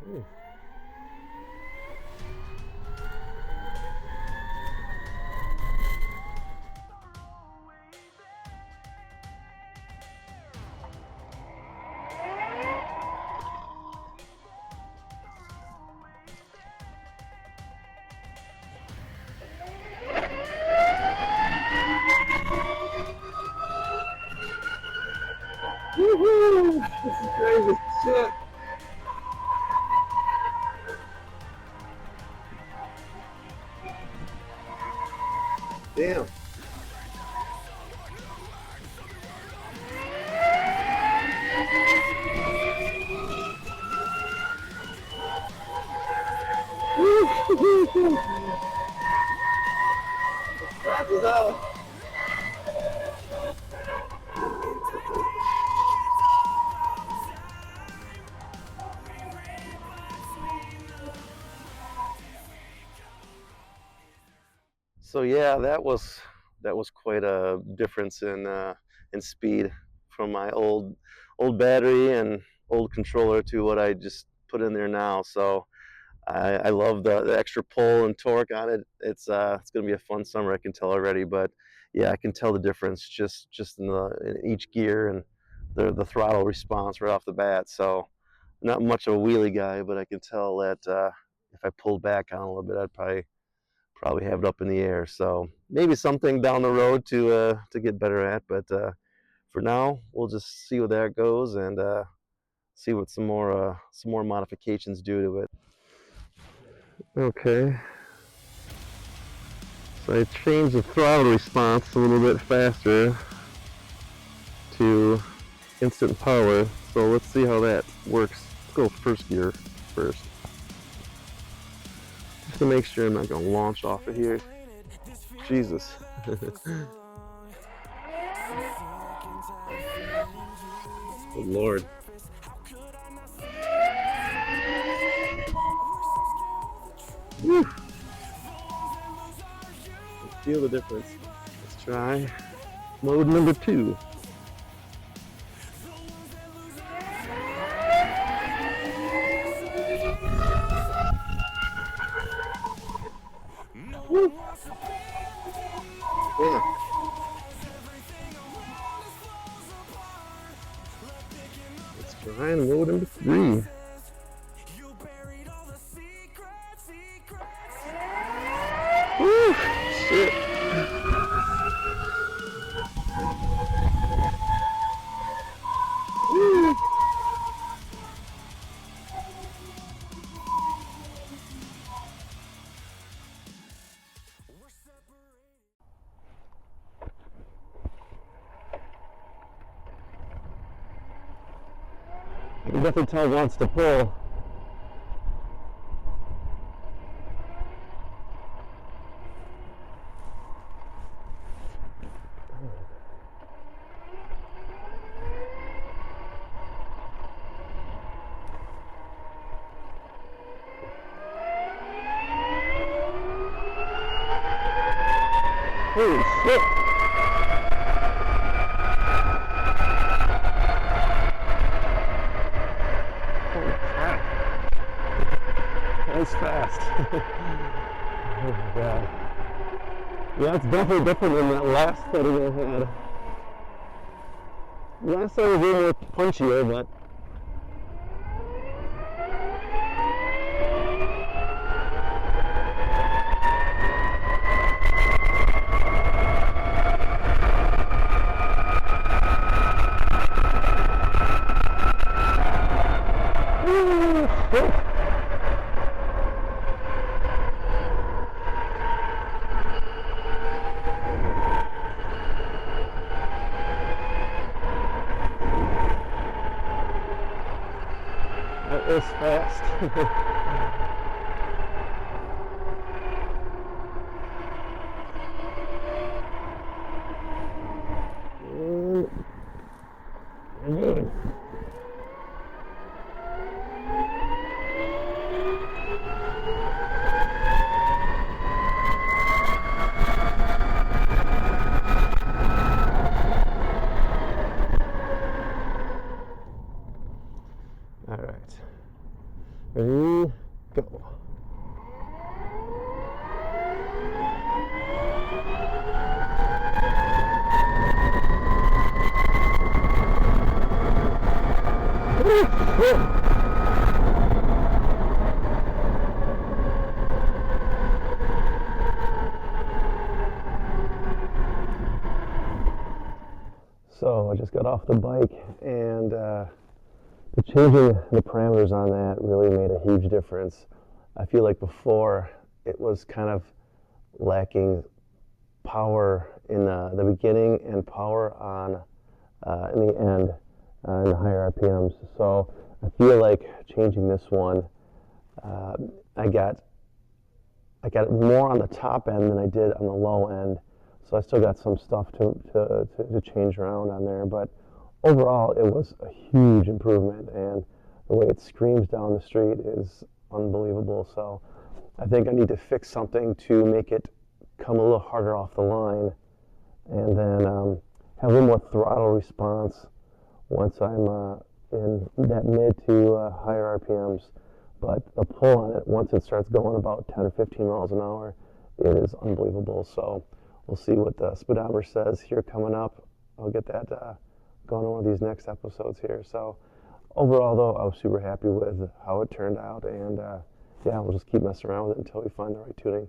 Ooh. Woohoo! This is crazy shit. Damn. That was out. So yeah, that was quite a difference in speed from my old battery and old controller to what I just put in there now. So I love the extra pull and torque on it. It's going to be a fun summer, I can tell already. But yeah, I can tell the difference just in each gear and the throttle response right off the bat. So not much of a wheelie guy, but I can tell that if I pulled back on a little bit, I'd probably have it up in the air. So maybe something down the road to get better at. But for now, we'll just see where that goes and see what some more modifications do to it. Okay. So I changed the throttle response a little bit faster to instant power. So let's see how that works. Let's go first gear first. Just to make sure I'm not going to launch off of here. Jesus. Good Lord. Whew. Feel the difference. Let's try mode number 2. Woo. Yeah. Let's try mode number 3. Woo. Shit. Woo. I can definitely tell it wants to pull. Holy shit! Holy crap! That was fast. Oh my god. Yeah, it's definitely different than that last setting I had. Last setting was a little more punchier, but that was fast. All right. Ready, go. So I just got off the bike, and changing the parameters on that really made a huge difference. I feel like before it was kind of lacking power in the beginning and power on in the end in the higher RPMs. So I feel like changing this one, I got more on the top end than I did on the low end. So I still got some stuff to change around on there, but overall it was a huge improvement, and the way it screams down the street is unbelievable. So I think I need to fix something to make it come a little harder off the line, and then have a little more throttle response once I'm in that mid to higher RPMs. But the pull on it, once it starts going about 10 or 15 miles an hour, it is unbelievable. So we'll see what the speedometer says here coming up. I'll get that going on one of these next episodes here. So overall, though, I was super happy with how it turned out, and yeah, we'll just keep messing around with it until we find the right tuning.